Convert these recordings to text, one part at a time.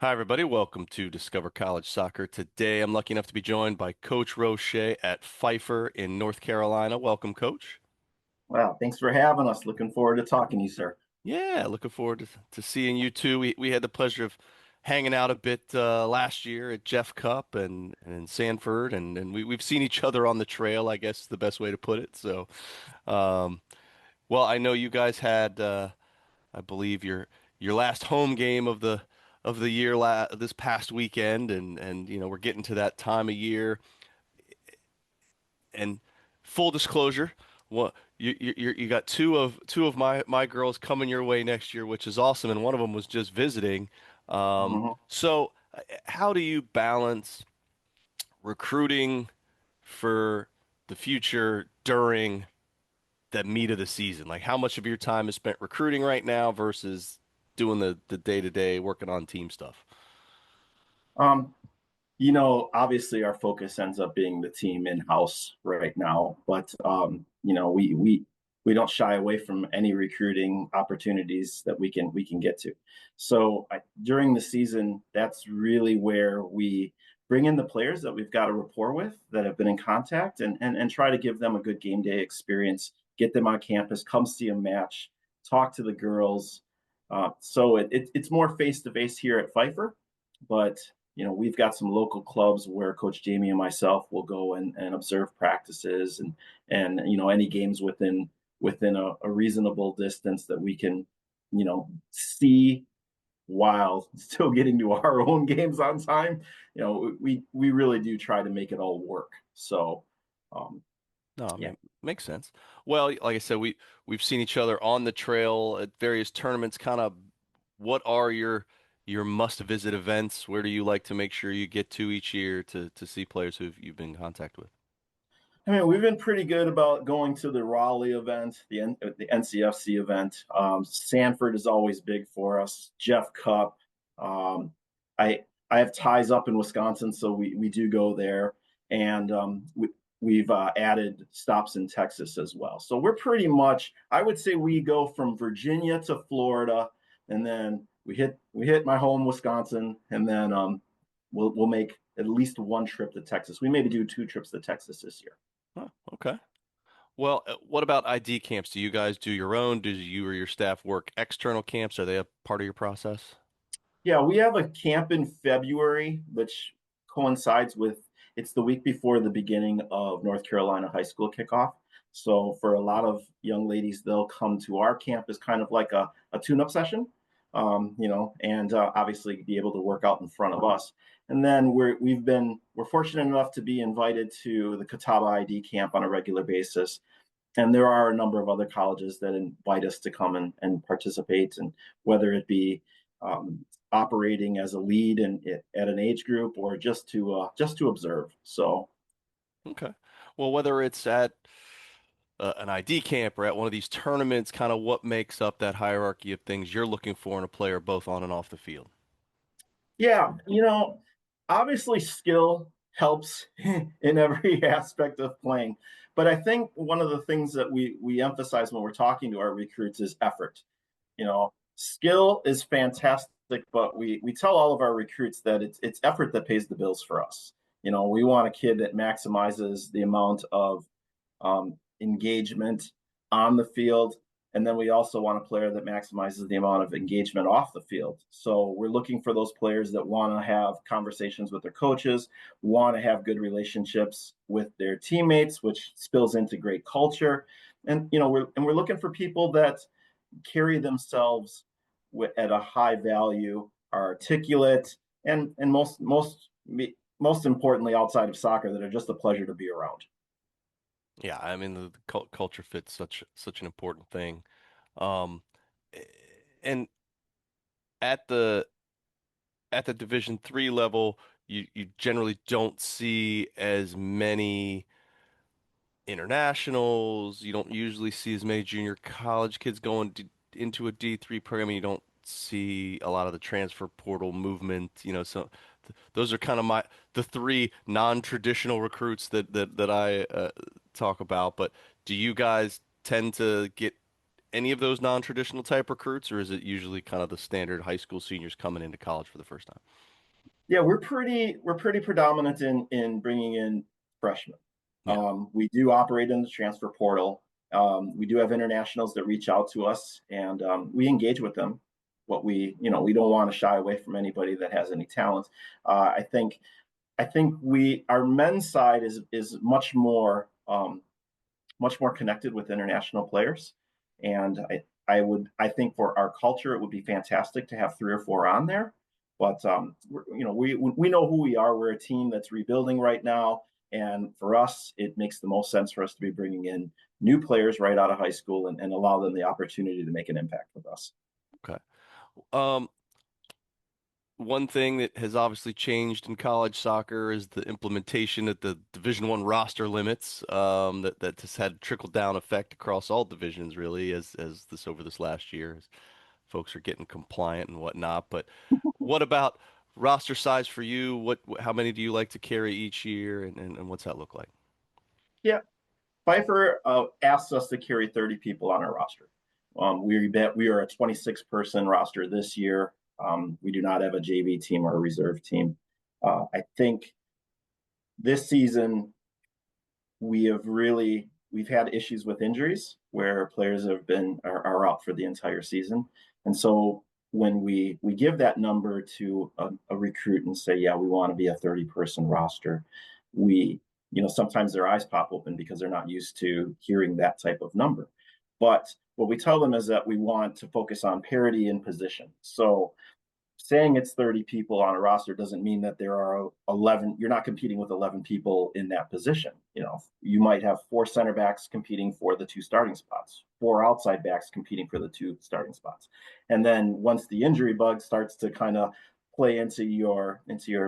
Hi, everybody. Welcome to Discover College Soccer. Today, I'm lucky enough to be joined by Coach Roche at Pfeiffer in North Carolina. Welcome, Coach. Wow, thanks for having us. Looking forward to talking to you, sir. Yeah, looking forward to seeing you too. We had the pleasure of hanging out a bit last year at Jeff Cup and in Sanford, and we've seen each other on the trail, I guess is the best way to put it. So, um, well, I know you guys had, I believe, your last home game of the year this past weekend, and we're getting to that time of year. And full disclosure, what you got two of my girls coming your way next year, which is awesome, and one of them was just visiting. Mhm. How do you balance recruiting for the future during the meat of the season? Like, how much of your time is spent recruiting right now versus doing the day-to-day working on team stuff? Um, Obviously our focus ends up being the team in-house right now, but we don't shy away from any recruiting opportunities that we can get to. During the season, that's really where we bring in the players that we've got a rapport with, that have been in contact, and try to give them a good game day experience, get them on campus, come see a match, talk to the girls. It's more face to face here at Pfeiffer, but we've got some local clubs where Coach Jamie and myself will go and observe practices and any games within a reasonable distance that we can see while still getting to our own games on time. We really do try to make it all work. Um, No, I yeah. mean, makes sense. Well, like I said, we've seen each other on the trail at various tournaments. Kind of, what are your must-visit events? Where do you like to make sure you get to each year to see players who you've been in contact with? I mean, we've been pretty good about going to the Raleigh event, the NCFC event. Sanford is always big for us. Jeff Cup. Um, I have ties up in Wisconsin, so we do go there, and we've added stops in Texas as well. So we're pretty much, I would say, we go from Virginia to Florida, and then we hit my home Wisconsin, and then we'll make at least one trip to Texas. We maybe do two trips to Texas this year. Oh, okay. Well, what about ID camps? Do you guys do your own? Do you or your staff work external camps? Are they a part of your process? Yeah, we have a camp in February, which coincides with it's the week before the beginning of North Carolina high school kickoff. So for a lot of young ladies, they'll come to our camp as kind of like a tune-up session, and obviously be able to work out in front of us. And then we're fortunate enough to be invited to the Catawba ID camp on a regular basis. And there are a number of other colleges that invite us to come and participate, and whether it be operating as a lead at an age group or just to observe. So Okay. Well, whether it's at an ID camp or at one of these tournaments, kind of what makes up that hierarchy of things you're looking for in a player, both on and off the field? yeah, obviously skill helps in every aspect of playing, but I think one of the things that we emphasize when we're talking to our recruits is effort. Skill is fantastic, but we tell all of our recruits that it's effort that pays the bills for us. We want a kid that maximizes the amount of engagement on the field, and then we also want a player that maximizes the amount of engagement off the field. So we're looking for those players that want to have conversations with their coaches, want to have good relationships with their teammates, which spills into great culture. And we're looking for people that carry themselves at a high value, are articulate, and most importantly, outside of soccer, that are just a pleasure to be around. Yeah, I mean the culture fit's such an important thing. Um, and at the Division three level, you generally don't see as many internationals. You don't usually see as many junior college kids going into a D3 program. And you don't see a lot of the transfer portal movement. So those are kind of the three non-traditional recruits that I talk about. But do you guys tend to get any of those non-traditional type recruits, or is it usually kind of the standard high school seniors coming into college for the first time? Yeah, we're pretty predominant in bringing in freshmen. Yeah. We do operate in the transfer portal. We do have internationals that reach out to us, and we engage with them. What we don't want to shy away from anybody that has any talent. I think we our men's side is much more connected with international players, and I think for our culture it would be fantastic to have 3 or 4 on there. But we know who we are. We're a team that's rebuilding right now, and for us, it makes the most sense for us to be bringing in new players right out of high school and allow them the opportunity to make an impact with us. Okay. Um, One thing that has obviously changed in college soccer is the implementation of the Division I roster limits. That has had a trickle down effect across all divisions, really, as this over this last year, as folks are getting compliant and whatnot. But what about roster size for you? How many do you like to carry each year, and what's that look like? Yeah, Pfeiffer asked us to carry 30 people on our roster. We are a 26-person roster this year. We do not have a JV team or a reserve team. I think this season we've had issues with injuries where players are out for the entire season, and so when we give that number to a recruit and say, yeah, we want to be a 30-person roster, we sometimes their eyes pop open because they're not used to hearing that type of number. But what we tell them is that we want to focus on parity in position. So saying it's 30 people on a roster doesn't mean that there are 11, you're not competing with 11 people in that position. You might have 4 center backs competing for the 2 starting spots, 4 outside backs competing for the 2 starting spots. And then once the injury bug starts to kind of play into your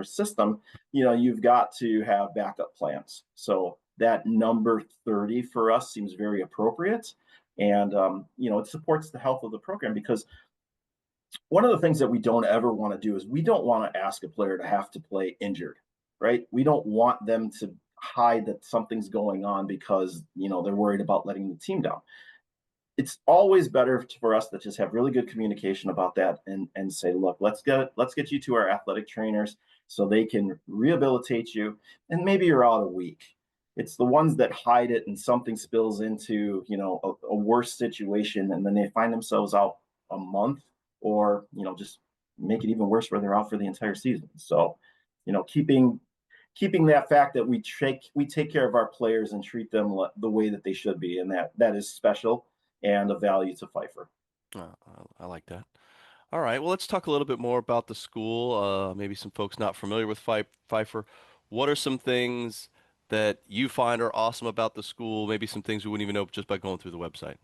system, you've got to have backup plans. So that number 30 for us seems very appropriate. And it supports the health of the program, because one of the things that we don't ever want to do is we don't want to ask a player to have to play injured, right? We don't want them to hide that something's going on because they're worried about letting the team down. It's always better for us to just have really good communication about that and say, look, let's get you to our athletic trainers so they can rehabilitate you, and maybe you're out a week. It's the ones that hide it and something spills into a worse situation, and then they find themselves out a month, or just make it even worse where they're out for the entire season. So keeping that fact that we take care of our players and treat them the way that they should be, and that is special and a value to Pfeiffer. I like that. All right, well, let's talk a little bit more about the school. Maybe some folks not familiar with Pfeiffer. What are some things that you find are awesome about the school? Maybe some things we wouldn't even know just by going through the website.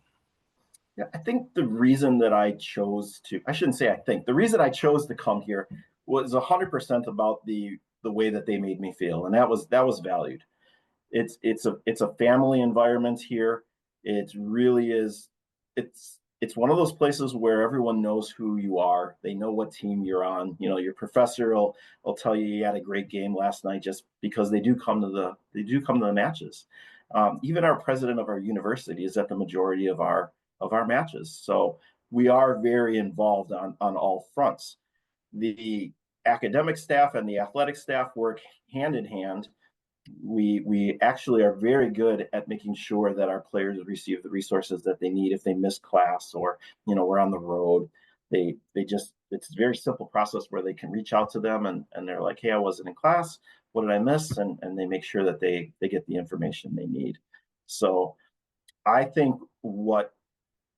Yeah, I think the reason that I shouldn't say I think, the reason I chose to come here was 100% about the way that they made me feel, and that was valued. It's a family environment here. It really is. It's one of those places where everyone knows who you are. They know what team you're on. Your professor will tell you he had a great game last night, just because they do come to the matches. Even our president of our university is at the majority of our matches. So we are very involved on all fronts. The academic staff and the athletic staff work hand in hand. We actually are very good at making sure that our players receive the resources that they need if they miss class, or we're on the road. It's a very simple process where they can reach out to them, and they're like, hey, I wasn't in class, what did I miss? And they make sure that they get the information they need. So I think what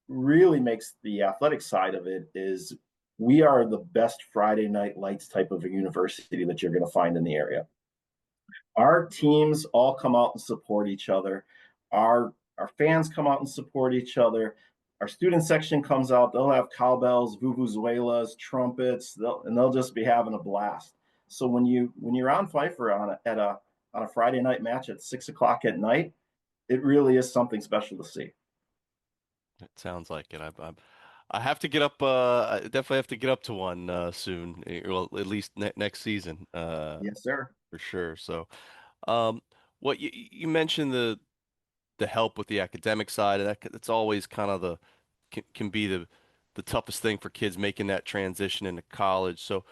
really makes the athletic side of it is we are the best Friday night lights type of a university that you're going to find in the area. Our teams all come out and support each other. Our fans come out and support each other. Our student section comes out. They'll have cowbells, vuvuzelas, trumpets, and they'll just be having a blast. So when you're on Pfeiffer on a Friday night match at 6 o'clock at night, it really is something special to see. It sounds like it. I have to get up. I definitely have to get up to one soon. Well, at least next season, Yes, sir. for sure. So, um, what you mentioned the help with the academic side, and that's always kind of the can be the toughest thing for kids making that transition into college. So,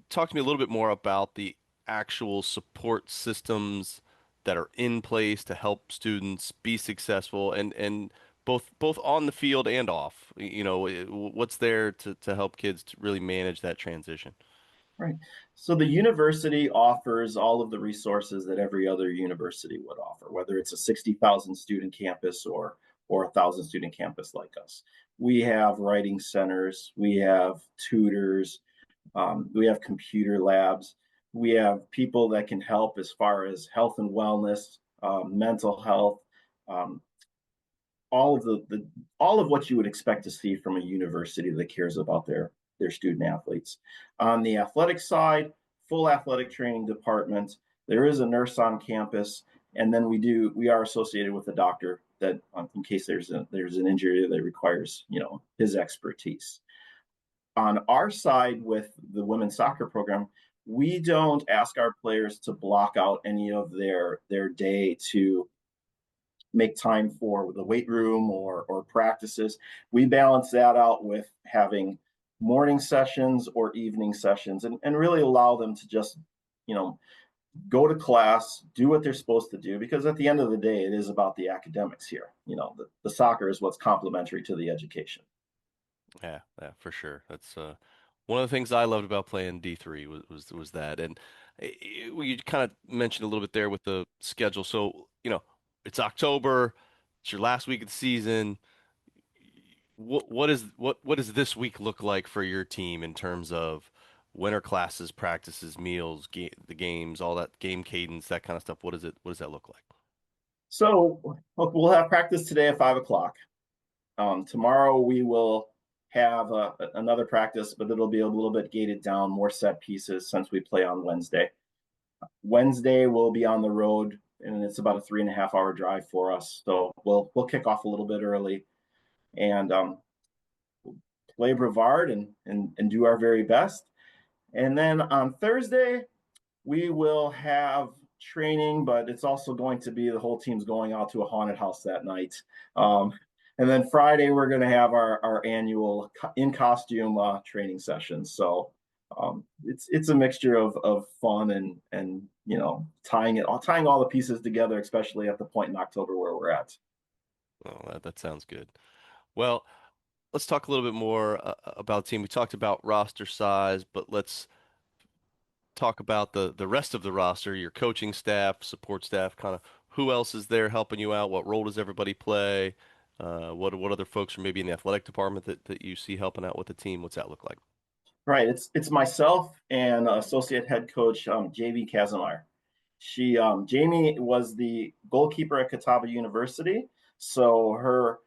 talk to me a little bit more about the actual support systems that are in place to help students be successful and both on the field and off. What's there to help kids to really manage that transition? Right. So the university offers all of the resources that every other university would offer, whether it's a 60,000 student campus or a 1,000 student campus like us. We have writing centers, we have tutors, we have computer labs, we have people that can help as far as health and wellness, mental health, um, all of the all of what you would expect to see from a university that cares about their student athletes. On the athletic side, full athletic training department. There is a nurse on campus, and then we are associated with a doctor that in case there's an injury that requires his expertise. On our side with the women's soccer program, we don't ask our players to block out any of their day to make time for the weight room or practices. We balance that out with having morning sessions or evening sessions and really allow them to just, you know, go to class, do what they're supposed to do, because at the end of the day, it is about the academics here. The soccer is what's complementary to the education. Yeah, yeah, for sure. That's one of the things I loved about playing D3 was that. And you kind of mentioned a little bit there with the schedule. So, it's October, it's your last week of the season. What does this week look like for your team in terms of winter classes, practices, meals, the games, all that game cadence, that kind of stuff? What does that look like? So look, we'll have practice today at 5 o'clock. Tomorrow we will have another practice, but it'll be a little bit gated down, more set pieces since we play on Wednesday. Wednesday we'll be on the road, and it's about a 3.5 hour drive for us. So we'll kick off a little bit early and play Brevard and do our very best. And then on Thursday we will have training, but it's also going to be the whole team's going out to a haunted house that night. Um, and then Friday, we're going to have our annual in costume training sessions. So it's a mixture of fun and tying all the pieces together, especially at the point in October where we're at. Oh, that sounds good. Well, let's talk a little bit more about the team. We talked about roster size, but let's talk about the rest of the roster, your coaching staff, support staff, kind of who else is there helping you out? What role does everybody play? What other folks are maybe in the athletic department that you see helping out with the team? What's that look like? Right. It's myself and associate head coach JV Casimir. Jamie was the goalkeeper at Catawba University, so her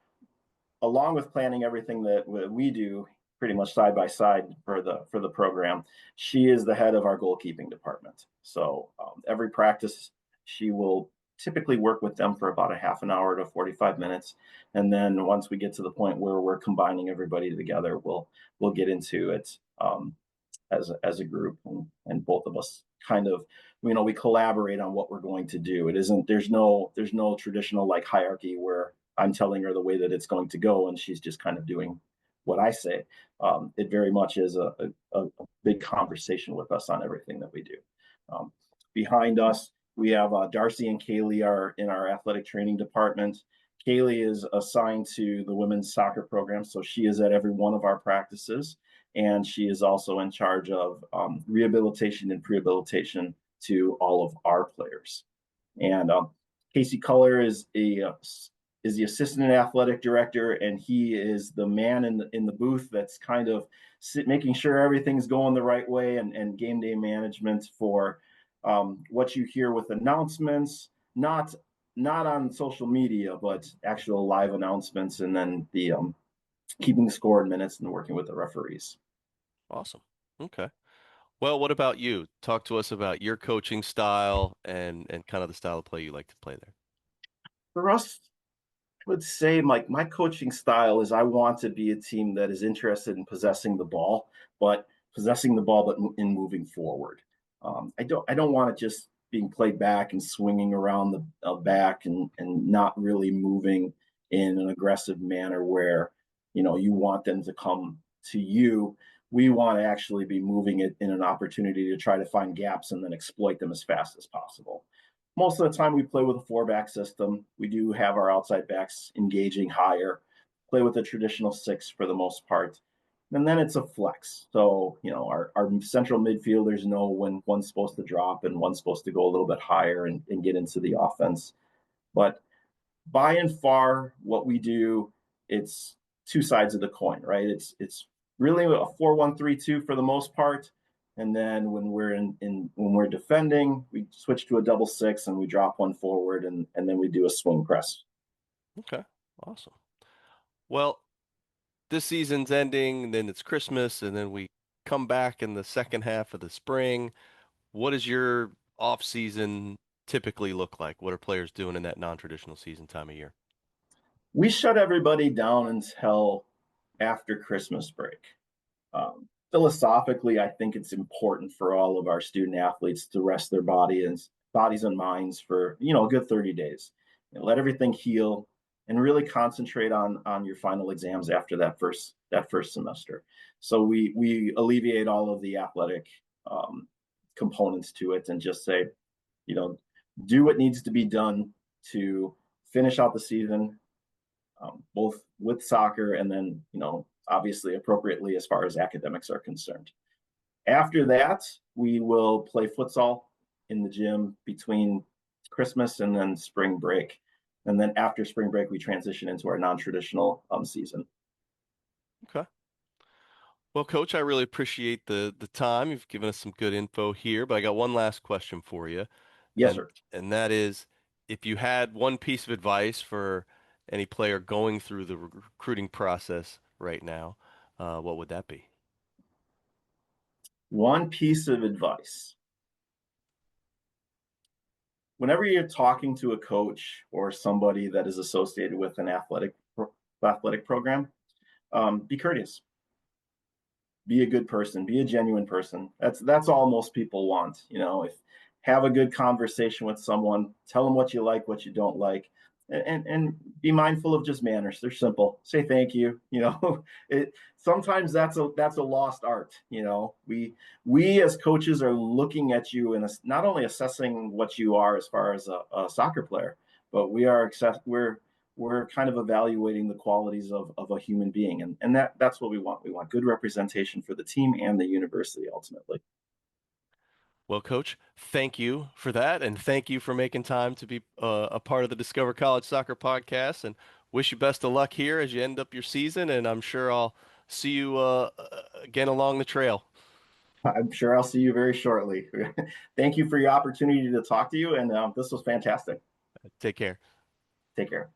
along with planning everything that we do pretty much side by side for the program, she is the head of our goalkeeping department. So every practice, she will typically work with them for about a half an hour to 45 minutes, and then once we get to the point where we're combining everybody together, we'll get into it as a group, and both of us kind of we collaborate on what we're going to do. It isn't there's no traditional like hierarchy where I'm telling her the way that it's going to go and she's just kind of doing what I say. It very much is a big conversation with us on everything that we do. um, Behind us we have Darcy and Kaylee are in our athletic training department. Kaylee is assigned to the women's soccer program, so she is at every one of our practices, and she is also in charge of rehabilitation and prehabilitation to all of our players. And Casey Culler is the assistant athletic director, and he is the man in the booth that's kind of making sure everything's going the right way, and game day management for what you hear with announcements, not on social media, but actual live announcements, and then the keeping the score in minutes and working with the referees. Awesome. Okay. Well, what about you? Talk to us about your coaching style and kind of the style of play you like to play there. For us, I would say my coaching style is I want to be a team that is interested in possessing the ball, but in moving forward. I don't want it just being played back and swinging around the back and not really moving in an aggressive manner where you want them to come to you. We want to actually be moving it in an opportunity to try to find gaps and then exploit them as fast as possible. Most of the time, we play with a four back system. We do have our outside backs engaging higher, play with a traditional six for the most part. And then it's a flex. So, our central midfielders know when one's supposed to drop and one's supposed to go a little bit higher and get into the offense. But by and far, what we do, it's two sides of the coin, right? It's really a 4-1-3-2 for the most part. And then when we're when we're defending, we switch to a double six and we drop one forward and then we do a swing press. Okay. Awesome. Well, this season's ending, and then it's Christmas, and then we come back in the second half of the spring. What does your off season typically look like? What are players doing in that non-traditional season time of year? We shut everybody down until after Christmas break. Philosophically, I think it's important for all of our student athletes to rest their bodies and minds for a good 30 days. Let everything heal and really concentrate on your final exams after that first semester. So we alleviate all of the athletic um, components to it and just say, you know, do what needs to be done to finish out the season, both with soccer and then obviously appropriately as far as academics are concerned. After that, we will play futsal in the gym between Christmas and then spring break. And then after spring break, we transition into our non-traditional season. Okay. Well, Coach, I really appreciate the time. You've given us some good info here, but I got one last question for you, Yes, and sir. and that is, if you had one piece of advice for any player going through the recruiting process right now, what would that be? One piece of advice. Whenever you're talking to a coach or somebody that is associated with an athletic program, be courteous, be a good person, be a genuine person. That's all most people want. If have a good conversation with someone, tell them what you like, what you don't like, and be mindful of just manners. They're simple. Say thank you. It sometimes that's a lost art. We as coaches are looking at you and not only assessing what you are as far as a soccer player, but we're kind of evaluating the qualities of a human being, and that's what we want. We want good representation for the team and the university ultimately. Well, Coach, thank you for that, and thank you for making time to be a part of the Discover College Soccer podcast. And wish you best of luck here as you end up your season. And I'm sure I'll see you again along the trail. I'm sure I'll see you very shortly. Thank you for your opportunity to talk to you, and this was fantastic. Take care. Take care.